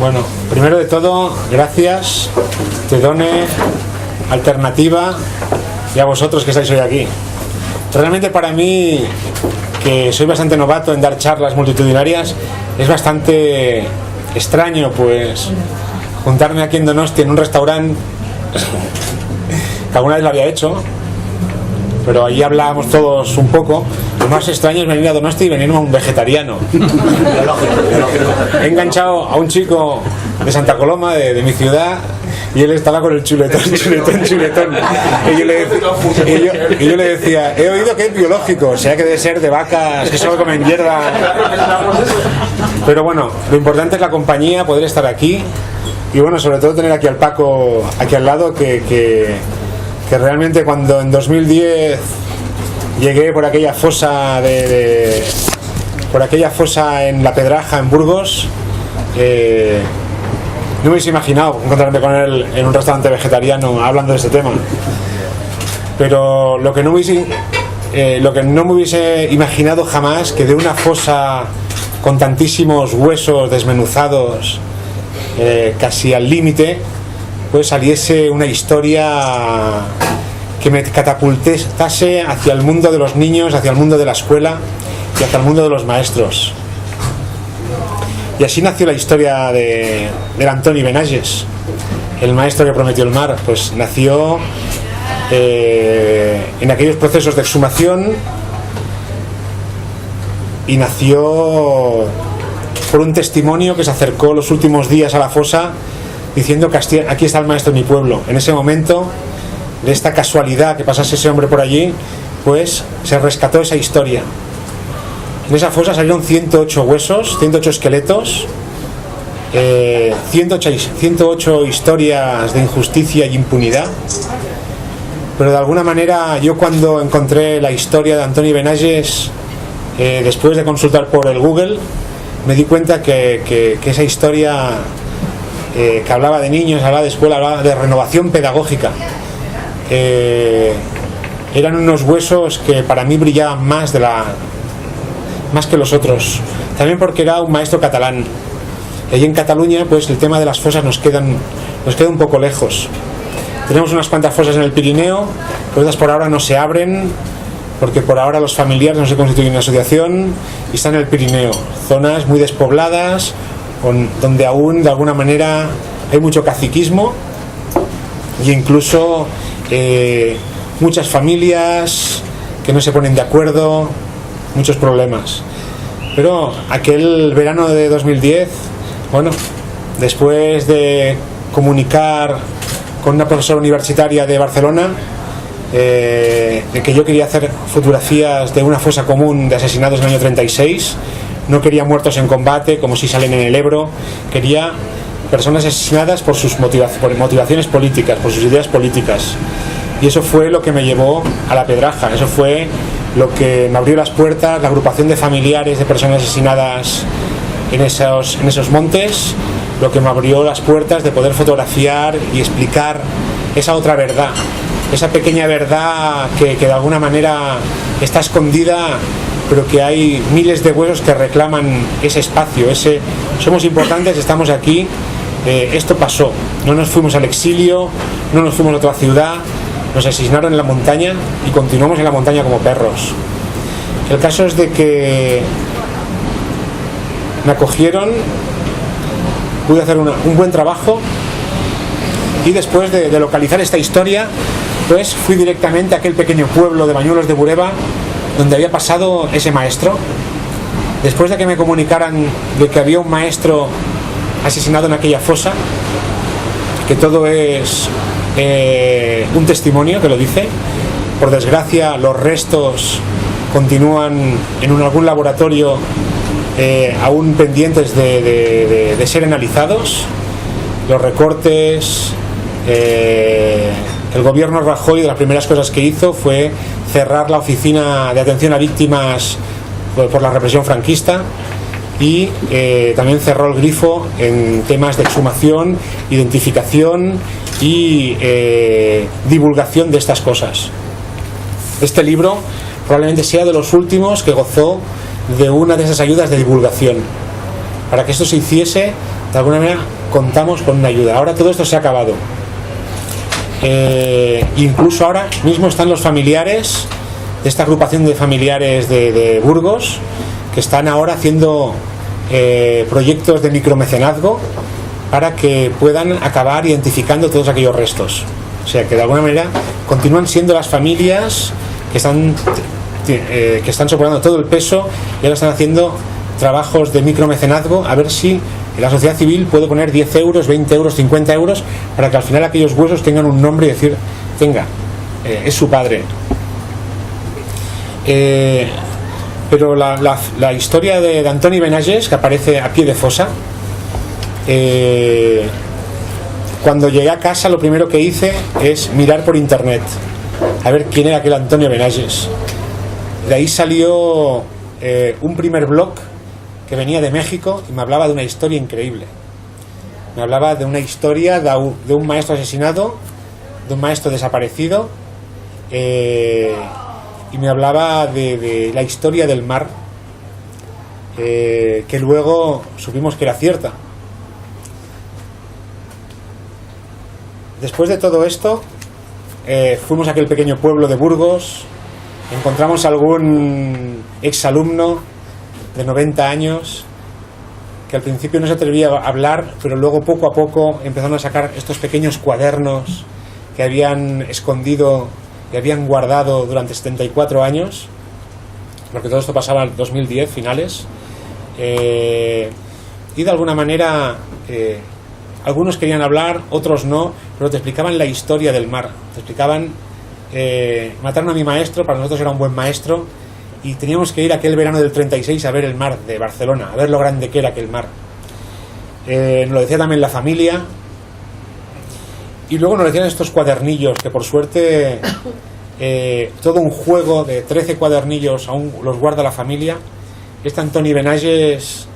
Bueno, primero de todo, gracias, Tedone, Alternativa y a vosotros que estáis hoy aquí. Realmente para mí, que soy bastante novato en dar charlas multitudinarias, es bastante extraño pues juntarme aquí en Donosti en un restaurante que alguna vez lo había hecho, pero ahí hablábamos todos un poco. Lo más extraño es venir a Donosti y venirme a un vegetariano. He enganchado a un chico de Santa Coloma, de mi ciudad, y él estaba con el chuletón. Y yo le decía, he oído que es biológico, o sea que debe ser de vacas que solo comen hierba. Pero bueno, lo importante es la compañía, poder estar aquí, y bueno, sobre todo tener aquí al Paco, aquí al lado, que realmente cuando en 2010 llegué por aquella fosa en La Pedraja, en Burgos, no me hubiese imaginado encontrarme con él en un restaurante vegetariano hablando de este tema. Pero lo que no me hubiese imaginado jamás, que de una fosa con tantísimos huesos desmenuzados, casi al límite, pues saliese una historia que me catapultase hacia el mundo de los niños, hacia el mundo de la escuela y hacia el mundo de los maestros. Y así nació la historia del Antoni Benages, el maestro que prometió el mar. Pues nació en aquellos procesos de exhumación, y nació por un testimonio que se acercó los últimos días a la fosa diciendo que aquí está el maestro de mi pueblo. En ese momento, de esta casualidad que pasase ese hombre por allí, pues se rescató esa historia. En esa fosa salieron 108 huesos, 108 esqueletos, 108 historias de injusticia y impunidad. Pero de alguna manera, yo cuando encontré la historia de Antoni Benages, después de consultar por el Google, me di cuenta que esa historia, que hablaba de niños, hablaba de escuela, hablaba de renovación pedagógica, eran unos huesos que para mí brillaban más que los otros. También porque era un maestro catalán. Y allí en Cataluña, pues el tema de las fosas nos queda un poco lejos. Tenemos unas cuantas fosas en el Pirineo, pero estas por ahora no se abren, porque por ahora los familiares no se constituyen en asociación y están en el Pirineo, zonas muy despobladas, donde aún de alguna manera hay mucho caciquismo e incluso muchas familias que no se ponen de acuerdo, muchos problemas. Pero aquel verano de 2010, bueno, después de comunicar con una profesora universitaria de Barcelona de que yo quería hacer fotografías de una fosa común de asesinados en el año 36, no quería muertos en combate como si salen en el Ebro, quería personas asesinadas por sus motivaciones políticas, por sus ideas políticas. Y eso fue lo que me llevó a La Pedraja, eso fue lo que me abrió las puertas, la agrupación de familiares de personas asesinadas en esos montes, lo que me abrió las puertas de poder fotografiar y explicar esa otra verdad, esa pequeña verdad que de alguna manera está escondida, pero que hay miles de huesos que reclaman ese espacio, somos importantes, estamos aquí, esto pasó, no nos fuimos al exilio, no nos fuimos a otra ciudad, nos asesinaron en la montaña y continuamos en la montaña como perros. El caso es de que me acogieron, pude hacer un buen trabajo, y después de localizar esta historia, pues fui directamente a aquel pequeño pueblo de Bañuelos de Bureba donde había pasado ese maestro. Después de que me comunicaran de que había un maestro asesinado en aquella fosa, que todo es un testimonio que lo dice, por desgracia los restos continúan en algún laboratorio aún pendientes de ser analizados. Los recortes, el gobierno Rajoy, de las primeras cosas que hizo fue cerrar la oficina de atención a víctimas por la represión franquista, y también cerró el grifo en temas de exhumación, identificación y divulgación de estas cosas. Este libro probablemente sea de los últimos que gozó de una de esas ayudas de divulgación. Para que esto se hiciese, de alguna manera contamos con una ayuda. Ahora todo esto se ha acabado. Incluso ahora mismo están los familiares de esta agrupación de familiares de Burgos, que están ahora haciendo proyectos de micromecenazgo para que puedan acabar identificando todos aquellos restos. O sea que de alguna manera continúan siendo las familias que están soportando todo el peso y ahora están haciendo trabajos de micromecenazgo, a ver si la sociedad civil puede poner 10 euros, 20 euros, 50 euros para que al final aquellos huesos tengan un nombre y decir, es su padre. Pero la historia de Antoni Benages, que aparece a pie de fosa, cuando llegué a casa lo primero que hice es mirar por internet a ver quién era aquel Antonio Benages. De ahí salió un primer blog que venía de México y me hablaba de una historia increíble. Me hablaba de una historia de un maestro asesinado, de un maestro desaparecido, y me hablaba de la historia del mar, que luego supimos que era cierta. Después de todo esto, fuimos a aquel pequeño pueblo de Burgos, encontramos algún exalumno de 90 años que al principio no se atrevía a hablar, pero luego poco a poco empezaron a sacar estos pequeños cuadernos que habían escondido y habían guardado durante 74 años, porque todo esto pasaba en 2010, finales, y de alguna manera algunos querían hablar, otros no, pero te explicaban la historia del mar, te explicaban, mataron a mi maestro, para nosotros era un buen maestro, y teníamos que ir aquel verano del 36 a ver el mar de Barcelona, a ver lo grande que era aquel mar. Nos lo decía también la familia, y luego nos decían estos cuadernillos, que por suerte todo un juego de 13 cuadernillos aún los guarda la familia. Este Antoni Benages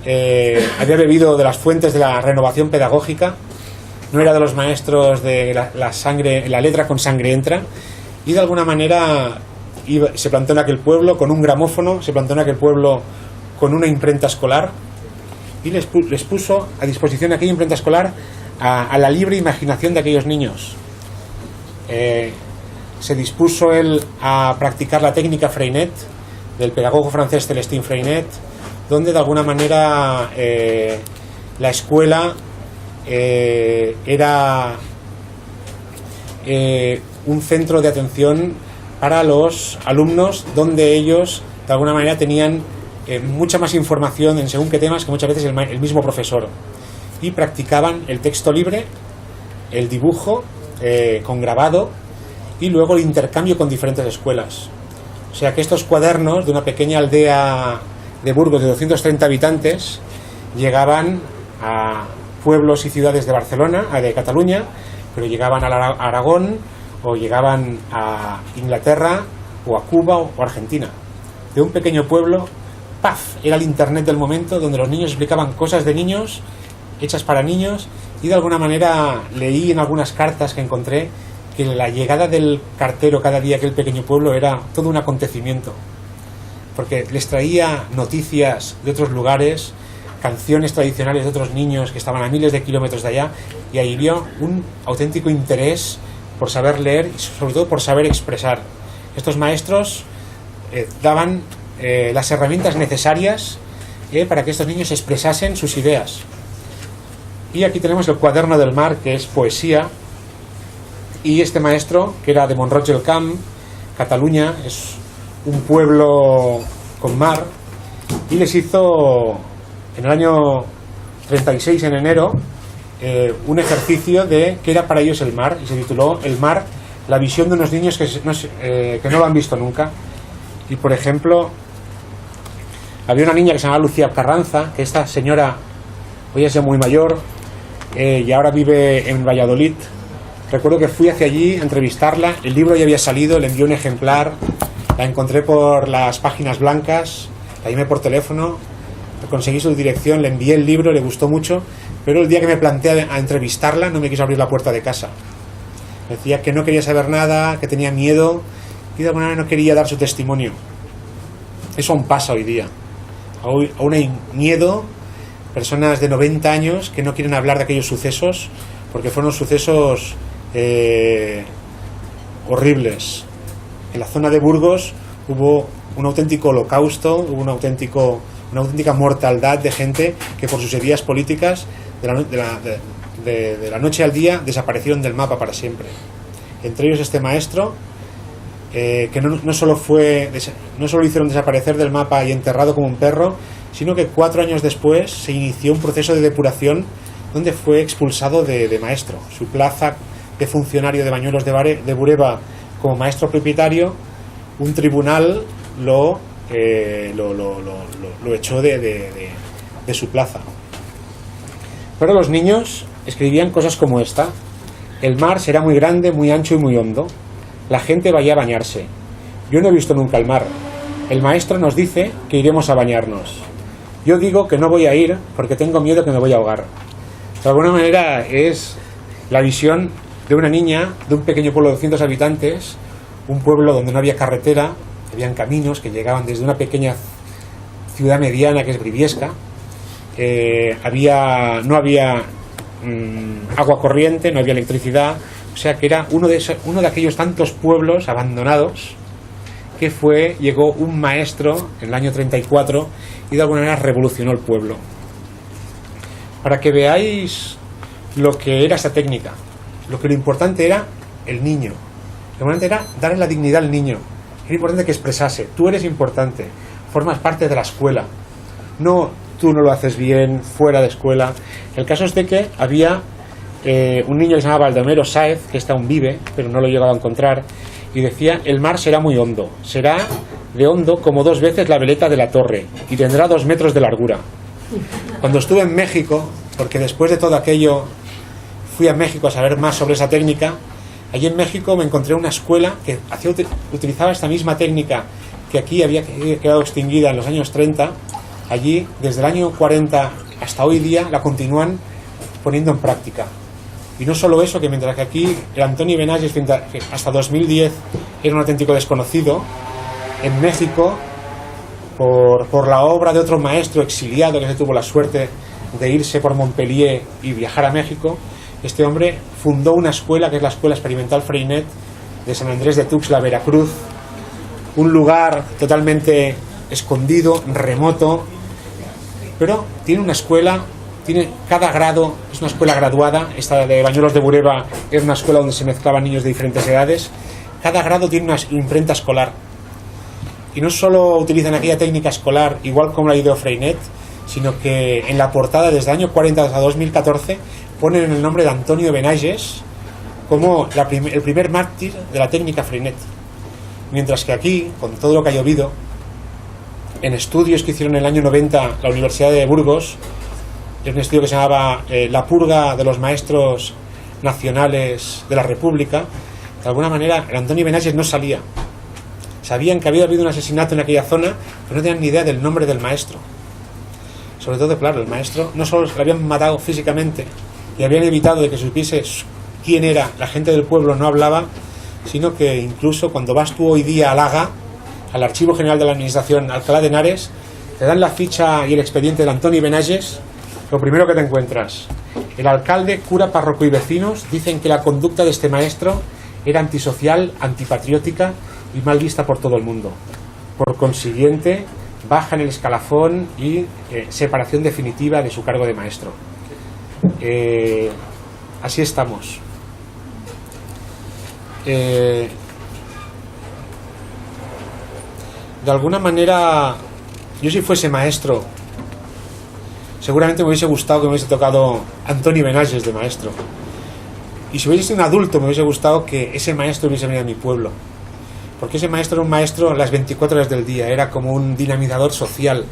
había bebido de las fuentes de la renovación pedagógica, no era de los maestros de la letra con sangre entra, y de alguna manera se plantó en aquel pueblo con un gramófono, se plantó en aquel pueblo con una imprenta escolar y les puso a disposición aquella imprenta escolar a la libre imaginación de aquellos niños. Se dispuso él a practicar la técnica Freinet del pedagogo francés Celestin Freinet, donde de alguna manera la escuela era un centro de atención para los alumnos, donde ellos de alguna manera tenían mucha más información en según qué temas que muchas veces el mismo profesor, y practicaban el texto libre, el dibujo con grabado y luego el intercambio con diferentes escuelas. O sea que estos cuadernos de una pequeña aldea de Burgos de 230 habitantes llegaban a pueblos y ciudades de Barcelona, de Cataluña, pero llegaban a Aragón o llegaban a Inglaterra o a Cuba o Argentina. De un pequeño pueblo, ¡paf!, era el internet del momento, donde los niños explicaban cosas de niños hechas para niños, y de alguna manera leí en algunas cartas que encontré que la llegada del cartero cada día a aquel pequeño pueblo era todo un acontecimiento, porque les traía noticias de otros lugares, canciones tradicionales de otros niños que estaban a miles de kilómetros de allá, y ahí vio un auténtico interés por saber leer y sobre todo por saber expresar. Estos maestros daban las herramientas necesarias para que estos niños expresasen sus ideas. Y aquí tenemos el cuaderno del mar, que es poesía, y este maestro, que era de Mont-roig del Camp, Cataluña, es un pueblo con mar, y les hizo en el año 36, en enero, un ejercicio de qué era para ellos el mar, y se tituló El mar, la visión de unos niños que no lo han visto nunca. Y por ejemplo, había una niña que se llamaba Lucía Carranza, que esta señora hoy es ya muy mayor y ahora vive en Valladolid. Recuerdo que fui hacia allí a entrevistarla, el libro ya había salido, le envié un ejemplar, la encontré por las páginas blancas, la llamé por teléfono, conseguí su dirección, le envié el libro, le gustó mucho, pero el día que me planteé a entrevistarla no me quiso abrir la puerta de casa. Decía que no quería saber nada, que tenía miedo y de alguna manera no quería dar su testimonio. Eso aún pasa hoy día. Aún hay miedo personas de 90 años que no quieren hablar de aquellos sucesos porque fueron sucesos horribles. En la zona de Burgos hubo un auténtico holocausto, hubo una auténtica mortandad de gente que por sus heridas políticas de la noche al día desaparecieron del mapa para siempre. Entre ellos este maestro, que no solo hicieron desaparecer del mapa y enterrado como un perro, sino que 4 años después se inició un proceso de depuración donde fue expulsado de maestro. Su plaza de funcionario de Bañuelos de Bureba como maestro propietario, un tribunal lo echó de su plaza. Pero los niños escribían cosas como esta: el mar será muy grande, muy ancho y muy hondo. La gente vaya a bañarse. Yo no he visto nunca el mar. El maestro nos dice que iremos a bañarnos. Yo digo que no voy a ir porque tengo miedo que me voy a ahogar. De alguna manera es la visión de una niña de un pequeño pueblo de 200 habitantes, un pueblo donde no había carretera, habían caminos que llegaban desde una pequeña ciudad mediana que es Briviesca. No había agua corriente, no había electricidad, o sea que era uno de aquellos tantos pueblos abandonados que llegó un maestro en el año 34 y de alguna manera revolucionó el pueblo. Para que veáis lo que era esa técnica, lo importante era el niño, lo importante era darle la dignidad al niño, era importante que expresase: tú eres importante, formas parte de la escuela, no tú no lo haces bien fuera de escuela. El caso es de que había un niño que se llamaba Baldomero Sáez, que está aún vive, pero no lo llegaba a encontrar, y decía: el mar será muy hondo, será de hondo como 2 veces la veleta de la torre, y tendrá 2 metros de largura. Cuando estuve en México, porque después de todo aquello fui a México a saber más sobre esa técnica, allí en México me encontré una escuela que utilizaba esta misma técnica que aquí había quedado extinguida en los años 30. Allí, desde el año 40 hasta hoy día, la continúan poniendo en práctica. Y no solo eso, que mientras que aquí el Antoni Benasges hasta 2010 era un auténtico desconocido, en México, por la obra de otro maestro exiliado que se tuvo la suerte de irse por Montpellier y viajar a México, este hombre fundó una escuela que es la Escuela Experimental Freinet de San Andrés de Tuxtla, Veracruz, un lugar totalmente escondido, remoto, pero tiene una escuela, tiene cada grado, es una escuela graduada. Esta de Bañuelos de Bureba es una escuela donde se mezclaban niños de diferentes edades. Cada grado tiene una imprenta escolar, y no solo utilizan aquella técnica escolar igual como la ideo Freinet, sino que en la portada desde el año 40 hasta 2014 ponen el nombre de Antonio Benasges como el primer mártir de la técnica Freinet. Mientras que aquí, con todo lo que ha llovido, en estudios que hicieron en el año 90 la Universidad de Burgos, es un estudio que se llamaba La purga de los maestros nacionales de la República, de alguna manera el Antonio Benasges no salía. Sabían que había habido un asesinato en aquella zona, pero no tenían ni idea del nombre del maestro. Sobre todo, claro, el maestro no solo le habían matado físicamente y habían evitado de que supiese quién era, la gente del pueblo no hablaba, sino que incluso cuando vas tú hoy día al Haga, al Archivo General de la Administración Alcalá de Henares, te dan la ficha y el expediente de Antoni Benasges. Lo primero que te encuentras: el alcalde, cura, párroco y vecinos dicen que la conducta de este maestro era antisocial, antipatriótica y mal vista por todo el mundo. Por consiguiente, baja en el escalafón y separación definitiva de su cargo de maestro. Así estamos. De alguna manera, yo si fuese maestro, seguramente me hubiese gustado que me hubiese tocado Antoni Benasges de maestro. Y si hubiese sido un adulto, me hubiese gustado que ese maestro hubiese venido a mi pueblo. Porque ese maestro era un maestro las 24 horas del día, era como un dinamizador social.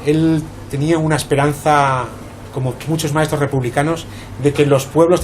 Él tenía una esperanza, como muchos maestros republicanos, de que en los pueblos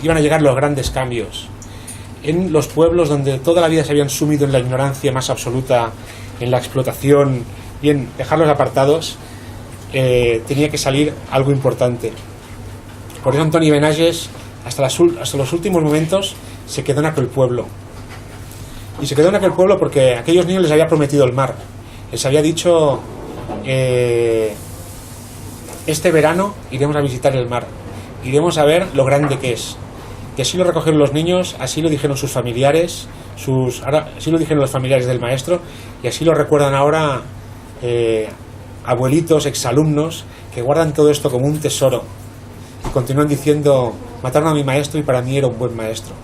iban a llegar los grandes cambios. En los pueblos donde toda la vida se habían sumido en la ignorancia más absoluta, en la explotación y en dejarlos apartados, tenía que salir algo importante. Por eso Antoni Benasges, hasta los últimos momentos, se quedó en aquel pueblo. Y se quedó en aquel pueblo porque a aquellos niños les había prometido el mar. Les había dicho este verano iremos a visitar el mar, iremos a ver lo grande que es. Y así lo recogieron los niños, así lo dijeron sus familiares, así lo dijeron los familiares del maestro, y así lo recuerdan ahora abuelitos, exalumnos, que guardan todo esto como un tesoro y continúan diciendo: mataron a mi maestro y para mí era un buen maestro.